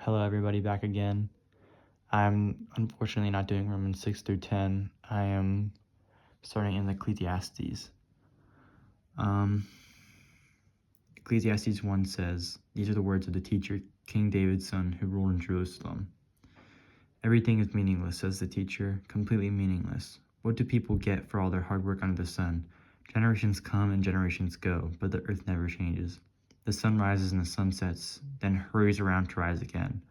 Hello everybody, back again. I'm unfortunately not doing Romans 6 through 10. I am starting in Ecclesiastes. Ecclesiastes 1 says, "These are the words of the teacher, King David's son, who ruled in Jerusalem. Everything is meaningless," says the teacher, "completely meaningless. What do people get for all their hard work under the sun? Generations come and generations go, but the earth never changes. The sun rises and the sun sets, then hurries around to rise again.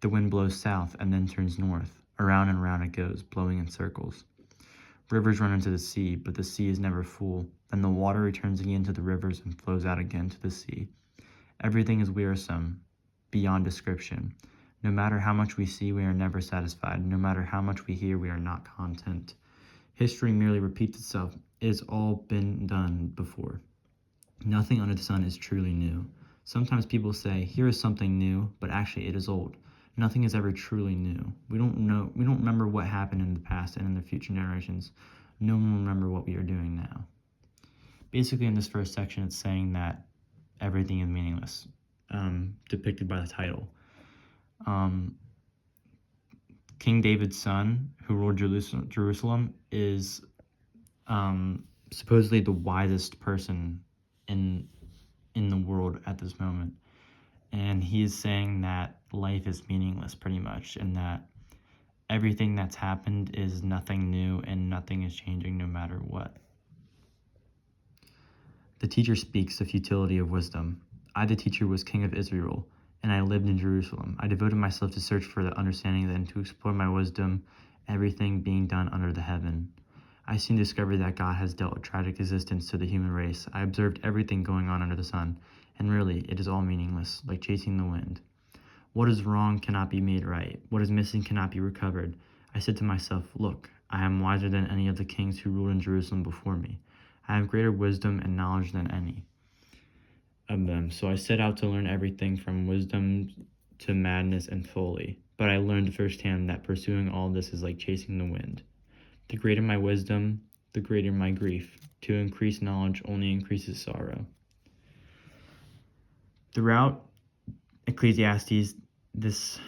The wind blows south and then turns north. Around and around it goes, blowing in circles. Rivers run into the sea, but the sea is never full. Then the water returns again to the rivers and flows out again to the sea. Everything is wearisome, beyond description. No matter how much we see, we are never satisfied. No matter how much we hear, we are not content. History merely repeats itself. It has all been done before. Nothing under the sun is truly new. Sometimes people say, 'Here is something new,' but actually it is old. Nothing is ever truly new. We don't remember what happened in the past and in the future generations. No one will remember what we are doing now." Basically, in this first section, it's saying that everything is meaningless, depicted by the title. King David's son, who ruled Jerusalem, is supposedly the wisest person in the world at this moment. And he is saying that life is meaningless pretty much, and that everything that's happened is nothing new and nothing is changing no matter what. The teacher speaks the futility of wisdom. "I, the teacher, was king of Israel, and I lived in Jerusalem. I devoted myself to search for the understanding and to explore my wisdom, everything being done under the heaven. I soon discovered that God has dealt a tragic existence to the human race. I observed everything going on under the sun, and really, it is all meaningless, like chasing the wind. What is wrong cannot be made right. What is missing cannot be recovered. I said to myself, 'Look, I am wiser than any of the kings who ruled in Jerusalem before me. I have greater wisdom and knowledge than any of them. So I set out to learn everything from wisdom to madness and folly. But I learned firsthand that pursuing all this is like chasing the wind. The greater my wisdom, the greater my grief. To increase knowledge only increases sorrow.'" Throughout Ecclesiastes, this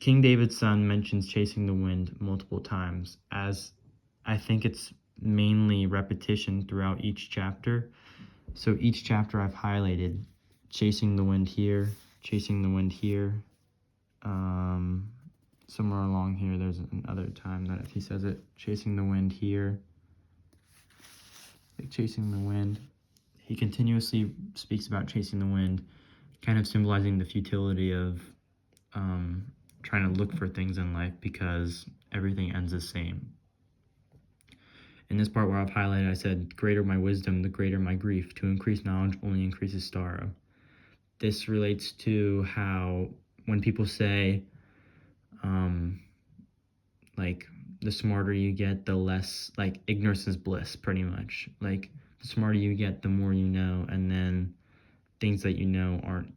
King David's son mentions chasing the wind multiple times, as I think it's mainly repetition throughout each chapter. So each chapter I've highlighted chasing the wind here, chasing the wind here. Somewhere along here, there's another time that he says it, chasing the wind here, like chasing the wind. He continuously speaks about chasing the wind, kind of symbolizing the futility of trying to look for things in life because everything ends the same. In this part where I've highlighted, I said, "Greater my wisdom, the greater my grief. To increase knowledge only increases sorrow." This relates to how when people say, like, the smarter you get, the less, like, ignorance is bliss, pretty much. Like, the smarter you get, the more you know, and then things that you know aren't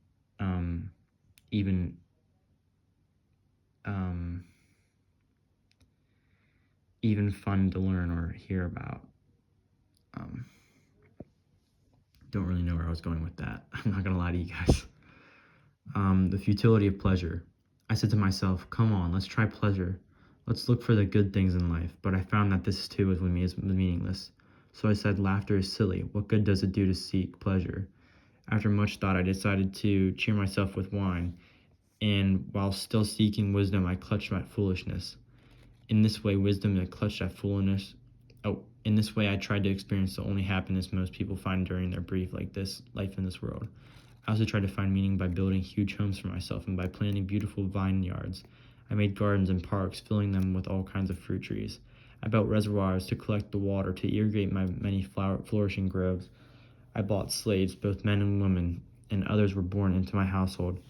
even fun to learn or hear about. Don't really know where I was going with that. I'm not gonna lie to you guys. The futility of pleasure. I said to myself, "Come on, let's try pleasure. Let's look for the good things in life." But I found that this too was meaningless. So I said, "Laughter is silly. What good does it do to seek pleasure?" After much thought, I decided to cheer myself with wine, and while still seeking wisdom, I clutched at foolishness. In this way, in this way, I tried to experience the only happiness most people find during their brief life in this world. I also tried to find meaning by building huge homes for myself and by planting beautiful vineyards. I made gardens and parks, filling them with all kinds of fruit trees. I built reservoirs to collect the water to irrigate my many flourishing groves. I bought slaves, both men and women, and others were born into my household.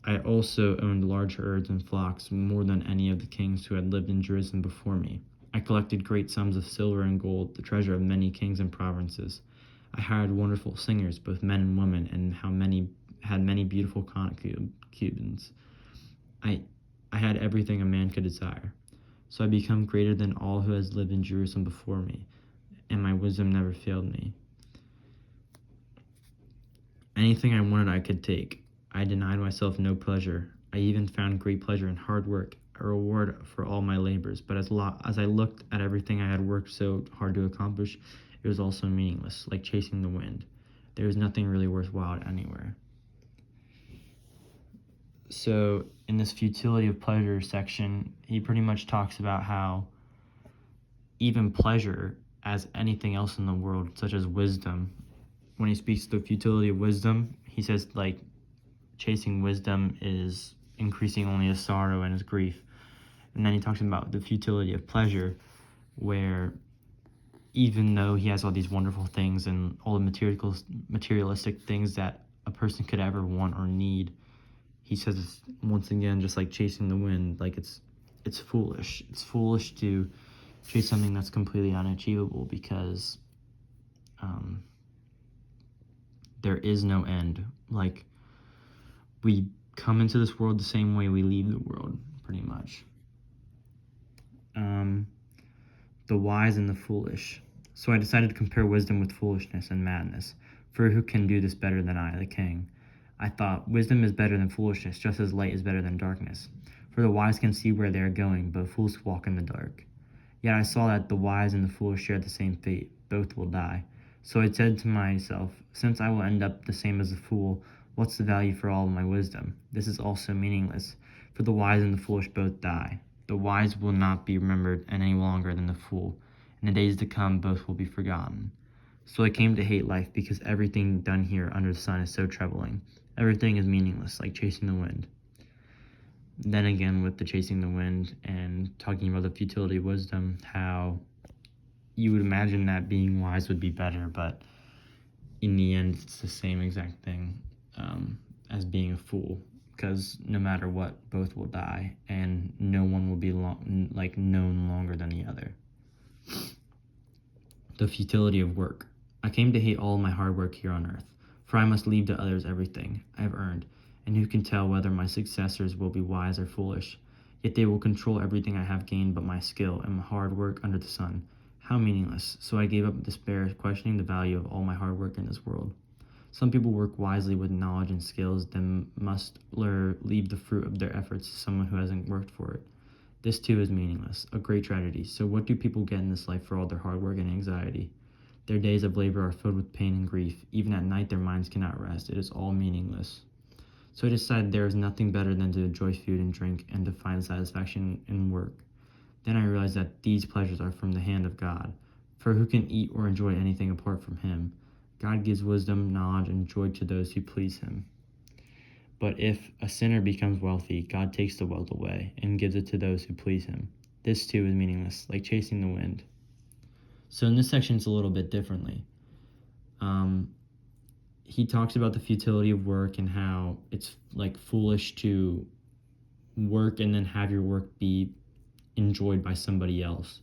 I also owned large herds and flocks, more than any of the kings who had lived in Jerusalem before me. I collected great sums of silver and gold, the treasure of many kings and provinces. I hired wonderful singers, both men and women, and had many beautiful concubines. I had everything a man could desire. So I became greater than all who has lived in Jerusalem before me, and my wisdom never failed me. Anything I wanted I could take. I denied myself no pleasure. I even found great pleasure in hard work, a reward for all my labors. But as I looked at everything I had worked so hard to accomplish, it was also meaningless, like chasing the wind. There was nothing really worthwhile anywhere. So in this futility of pleasure section, he pretty much talks about how even pleasure, as anything else in the world, such as wisdom, when he speaks to the futility of wisdom, he says, like, chasing wisdom is increasing only his sorrow and his grief. And then he talks about the futility of pleasure, where even though he has all these wonderful things and all the materialistic things that a person could ever want or need, he says it's, once again, just like chasing the wind, like it's foolish. It's foolish to chase something that's completely unachievable, because there is no end. Like, we come into this world the same way we leave the world, pretty much. The wise and the foolish. So I decided to compare wisdom with foolishness and madness. For who can do this better than I, the king? I thought, wisdom is better than foolishness, just as light is better than darkness. For the wise can see where they are going, but fools walk in the dark. Yet I saw that the wise and the foolish share the same fate. Both will die. So I said to myself, since I will end up the same as the fool, what's the value for all of my wisdom? This is also meaningless, for the wise and the foolish both die. The wise will not be remembered any longer than the fool. In the days to come, both will be forgotten. So I came to hate life, because everything done here under the sun is so troubling. Everything is meaningless, like chasing the wind. Then again, with the chasing the wind and talking about the futility of wisdom, how you would imagine that being wise would be better, but in the end, it's the same exact thing as being a fool, because no matter what, both will die, and no one will be known longer than the other. The futility of work. I came to hate all my hard work here on earth, for I must leave to others everything I have earned, and who can tell whether my successors will be wise or foolish? Yet they will control everything I have gained but my skill and my hard work under the sun. How meaningless. So I gave up despair, questioning the value of all my hard work in this world. Some people work wisely with knowledge and skills, then must leave the fruit of their efforts to someone who hasn't worked for it. This too is meaningless, a great tragedy. So what do people get in this life for all their hard work and anxiety? Their days of labor are filled with pain and grief. Even at night their minds cannot rest. It is all meaningless. So I decided there is nothing better than to enjoy food and drink and to find satisfaction in work. Then I realized that these pleasures are from the hand of God. For who can eat or enjoy anything apart from him? God gives wisdom, knowledge, and joy to those who please him. But if a sinner becomes wealthy, God takes the wealth away and gives it to those who please him. This too is meaningless, like chasing the wind. So in this section, it's a little bit differently. He talks about the futility of work and how it's like foolish to work and then have your work be enjoyed by somebody else.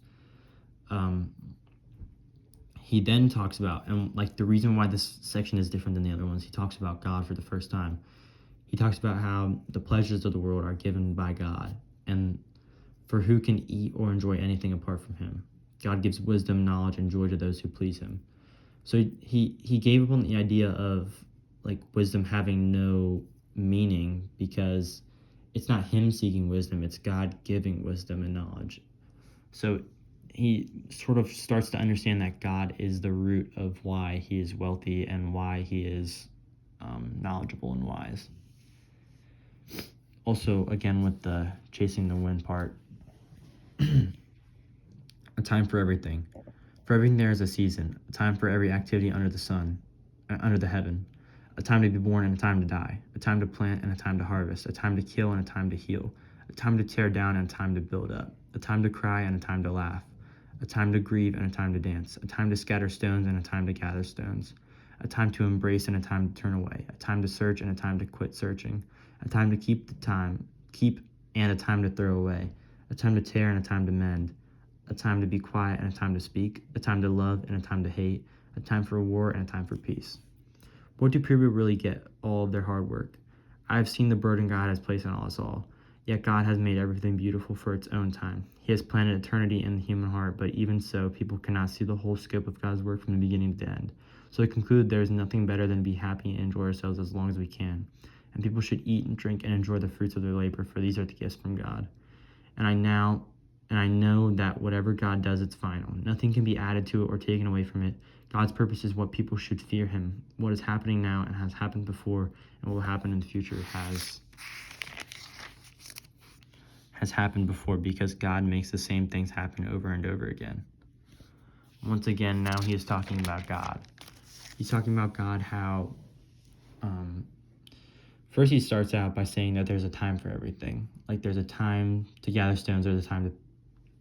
He then talks about, and like the reason why this section is different than the other ones, he talks about God for the first time. He talks about how the pleasures of the world are given by God, and for who can eat or enjoy anything apart from him? God gives wisdom, knowledge, and joy to those who please him. So he gave up on the idea of like wisdom having no meaning, because it's not him seeking wisdom, it's God giving wisdom and knowledge. So he sort of starts to understand that God is the root of why he is wealthy and why he is knowledgeable and wise. Also, again, with the chasing the wind part, a time for everything. For everything there is a season, a time for every activity under the sun, under the heaven, a time to be born and a time to die, a time to plant and a time to harvest, a time to kill and a time to heal, a time to tear down and a time to build up, a time to cry and a time to laugh, a time to grieve and a time to dance, a time to scatter stones and a time to gather stones, a time to embrace and a time to turn away, a time to search and a time to quit searching, a time to keep and a time to throw away, a time to tear and a time to mend, a time to be quiet and a time to speak, a time to love and a time to hate, a time for war and a time for peace. What do people really get all of their hard work? I have seen the burden God has placed on us all. Yet God has made everything beautiful for its own time. He has planted eternity in the human heart, but even so, people cannot see the whole scope of God's work from the beginning to the end. So I conclude there is nothing better than to be happy and enjoy ourselves as long as we can. and people should eat and drink and enjoy the fruits of their labor, for these are the gifts from God. And I know that whatever God does, it's final. Nothing can be added to it or taken away from it. God's purpose is what people should fear him. What is happening now and has happened before and will happen in the future has happened before, because God makes the same things happen over and over again. Once again, now he is talking about God. He's talking about God, how first he starts out by saying that there's a time for everything. Like there's a time to gather stones, there's a time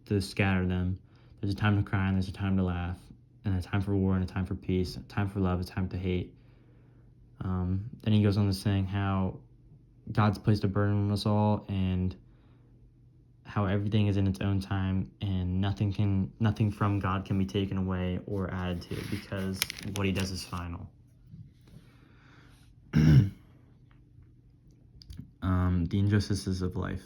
to scatter them. There's a time to cry and there's a time to laugh, and a time for war and a time for peace, a time for love, a time to hate. Then he goes on to saying how God's placed a burden on us all, and how everything is in its own time, and nothing from God can be taken away or added to, because what he does is final. The injustices of life.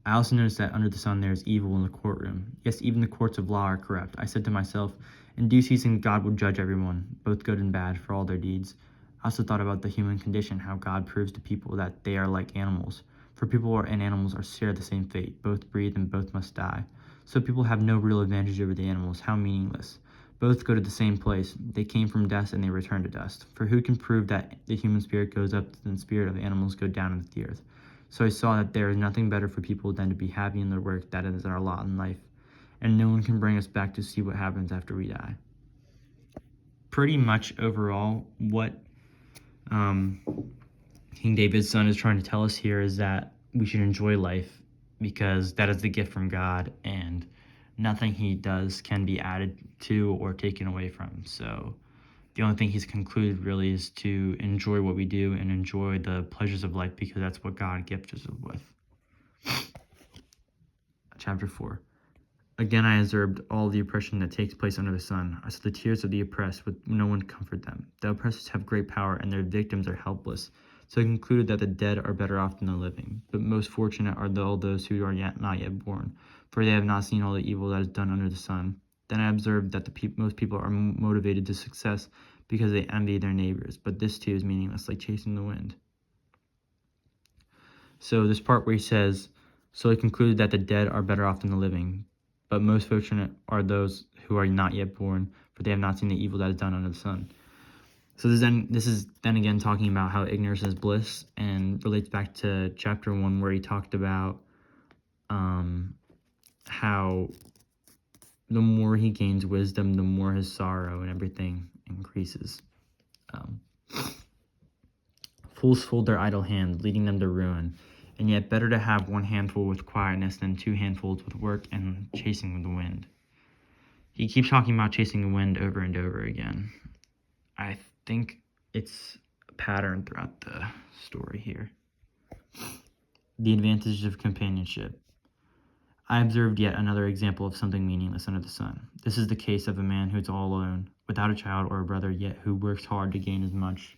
I also noticed that under the sun there is evil in the courtroom. Yes, even the courts of law are corrupt. I said to myself, in due season God will judge everyone, both good and bad, for all their deeds. I also thought about the human condition, how God proves to people that they are like animals. For people and animals share the same fate. Both breathe and both must die. So people have no real advantage over the animals. How meaningless. Both go to the same place. They came from dust and they return to dust. For who can prove that the human spirit goes up and the spirit of animals go down into the earth? So I saw that there is nothing better for people than to be happy in their work. That is our lot in life. And no one can bring us back to see what happens after we die. Pretty much overall, what King David's son is trying to tell us here is that we should enjoy life, because that is the gift from God, and nothing he does can be added to or taken away from. So the only thing he's concluded really is to enjoy what we do and enjoy the pleasures of life, because that's what God gifts us with. Chapter 4. Again I observed all the oppression that takes place under the sun. I saw the tears of the oppressed, with no one to comfort them. The oppressors have great power, and their victims are helpless. So I concluded that the dead are better off than the living. But most fortunate are all those who are not yet born, for they have not seen all the evil that is done under the sun. Then I observed that most people are motivated to success because they envy their neighbors, but this too is meaningless, like chasing the wind. So this part where he says, so I concluded that the dead are better off than the living, but most fortunate are those who are not yet born, for they have not seen the evil that is done under the sun. So this is then again talking about how ignorance is bliss, and relates back to chapter 1 where he talked about how the more he gains wisdom, the more his sorrow and everything increases. Fools fold their idle hand, leading them to ruin. And yet better to have one handful with quietness than two handfuls with work and chasing the wind. He keeps talking about chasing the wind over and over again. I think it's a pattern throughout the story here. The advantages of companionship. I observed yet another example of something meaningless under the sun. This is the case of a man who is all alone, without a child or a brother, yet who works hard to gain as much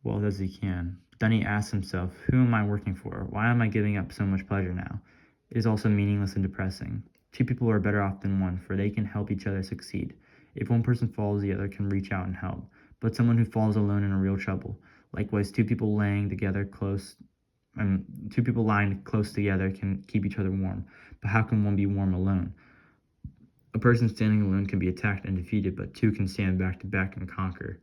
wealth as he can. Then he asks himself, who am I working for? Why am I giving up so much pleasure now? It is also meaningless and depressing. Two people are better off than one, for they can help each other succeed. If one person falls, the other can reach out and help. But someone who falls alone in a real trouble. Likewise, two people lying close together can keep each other warm. But how can one be warm alone? A person standing alone can be attacked and defeated, but two can stand back to back and conquer.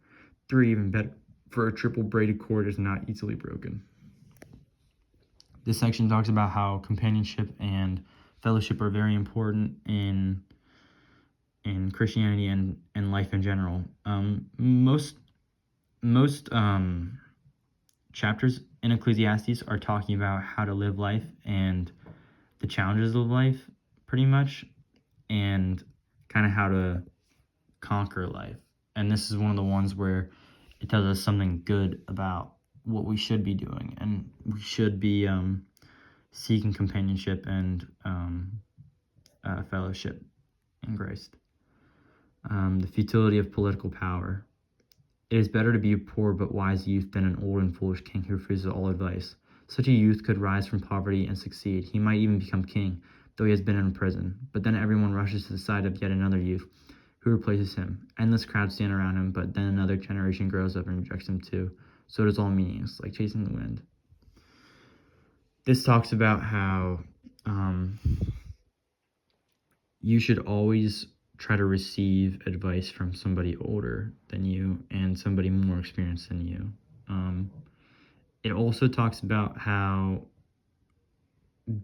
Three, even better, for a triple braided cord is not easily broken. This section talks about how companionship and fellowship are very important in Christianity and life in general. Most chapters in Ecclesiastes are talking about how to live life and the challenges of life, pretty much, and kind of how to conquer life. And this is one of the ones where it tells us something good about what we should be doing, and we should be seeking companionship and fellowship in Christ. The futility of political power. It is better to be a poor but wise youth than an old and foolish king who refuses all advice. Such a youth could rise from poverty and succeed. He might even become king, though he has been in prison. But then everyone rushes to the side of yet another youth who replaces him. Endless crowds stand around him, but then another generation grows up and rejects him too. so it is all meaningless, like chasing the wind. This talks about how you should always try to receive advice from somebody older than you and somebody more experienced than you. It also talks about how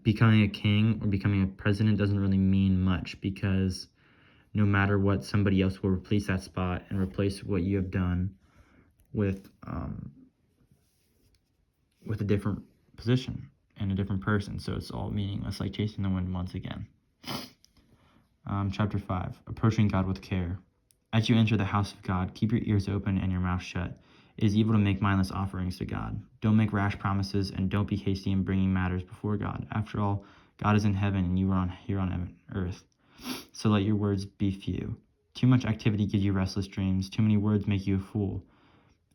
becoming a king or becoming a president doesn't really mean much, because no matter what, somebody else will replace that spot and replace what you have done with a different position and a different person. So it's all meaningless, like chasing the wind once again. Chapter 5, Approaching God with Care. As you enter the house of God, keep your ears open and your mouth shut. It is evil to make mindless offerings to God. Don't make rash promises, and don't be hasty in bringing matters before God. After all, God is in heaven and you are here on earth. So let your words be few. Too much activity gives you restless dreams. Too many words make you a fool.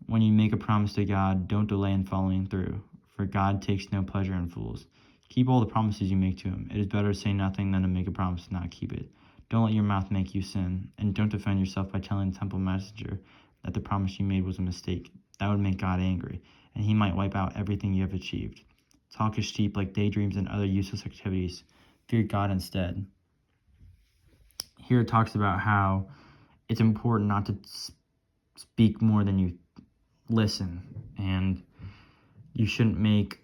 When you make a promise to God, don't delay in following through, for God takes no pleasure in fools. Keep all the promises you make to him. It is better to say nothing than to make a promise and not keep it. Don't let your mouth make you sin, and don't defend yourself by telling the temple messenger that the promise you made was a mistake. That would make God angry, and he might wipe out everything you have achieved. Talk is cheap, like daydreams and other useless activities. Fear God instead. Here it talks about how it's important not to speak more than you listen, and you shouldn't make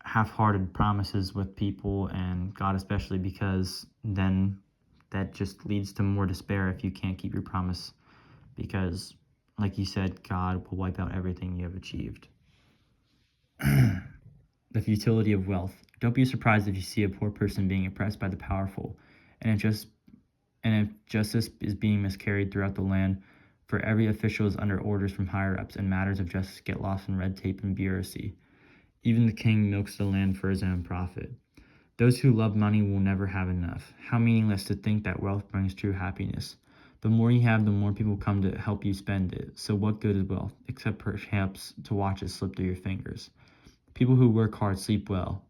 half-hearted promises with people and God especially, because then that just leads to more despair if you can't keep your promise, because like you said, God will wipe out everything you have achieved. The futility of wealth. Don't be surprised if you see a poor person being oppressed by the powerful, and if justice is being miscarried throughout the land, for every official is under orders from higher-ups, and matters of justice get lost in red tape and bureaucracy. Even the king milks the land for his own profit. Those who love money will never have enough. How meaningless to think that wealth brings true happiness. The more you have, the more people come to help you spend it. So what good is wealth, except perhaps to watch it slip through your fingers? People who work hard sleep well,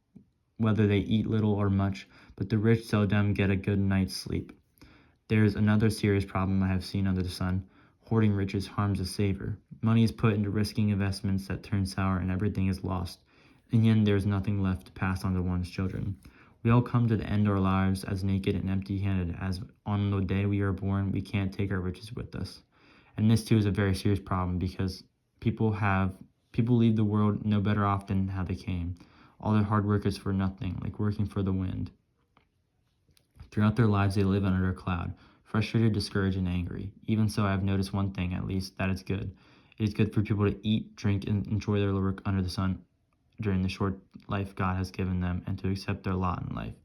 whether they eat little or much, but the rich seldom get a good night's sleep. There is another serious problem I have seen under the sun. Hoarding riches harms the saver. Money is put into risking investments that turn sour, and everything is lost. In the end, there is nothing left to pass on to one's children. We all come to the end of our lives as naked and empty-handed, as on the day we are born, we can't take our riches with us. And this too is a very serious problem, because people leave the world no better off than how they came. All their hard work is for nothing, like working for the wind. Throughout their lives, they live under a cloud, frustrated, discouraged, and angry. Even so, I have noticed one thing, at least, that is good. It is good for people to eat, drink, and enjoy their work under the sun during the short life God has given them, and to accept their lot in life.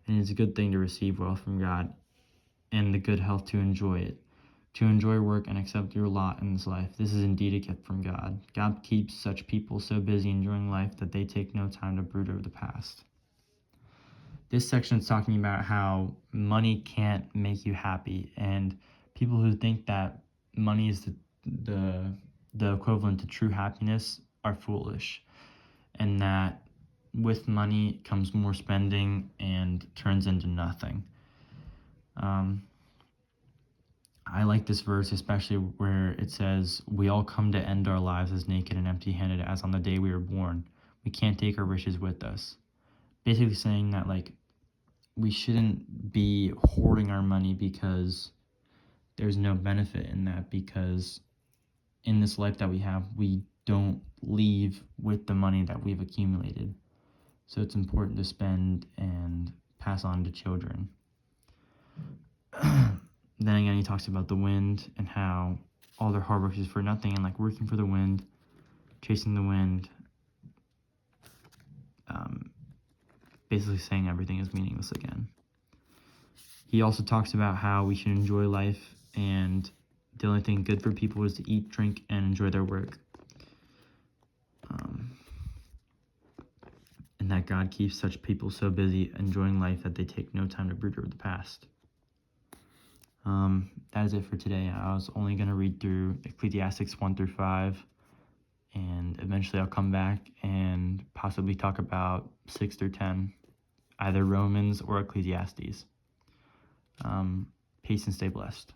And it is a good thing to receive wealth from God and the good health to enjoy it. To enjoy work and accept your lot in this life. This is indeed a gift from God. God keeps such people so busy enjoying life that they take no time to brood over the past. This section is talking about how money can't make you happy, and people who think that money is the equivalent to true happiness are foolish, and that with money comes more spending and turns into nothing. I like this verse, especially where it says, we all come to end our lives as naked and empty-handed as on the day we were born. We can't take our riches with us. Basically saying that, like, we shouldn't be hoarding our money, because there's no benefit in that, because in this life that we have, we don't leave with the money that we've accumulated. So it's important to spend and pass on to children. Then again, he talks about the wind and how all their hard work is for nothing, and like working for the wind, chasing the wind, basically saying everything is meaningless again. He also talks about how we should enjoy life, and the only thing good for people is to eat, drink, and enjoy their work. And that God keeps such people so busy enjoying life that they take no time to brood over the past. That is it for today. I was only going to read through Ecclesiastes 1 through 5, and eventually I'll come back and possibly talk about 6 through 10, either Romans or Ecclesiastes. Peace and stay blessed.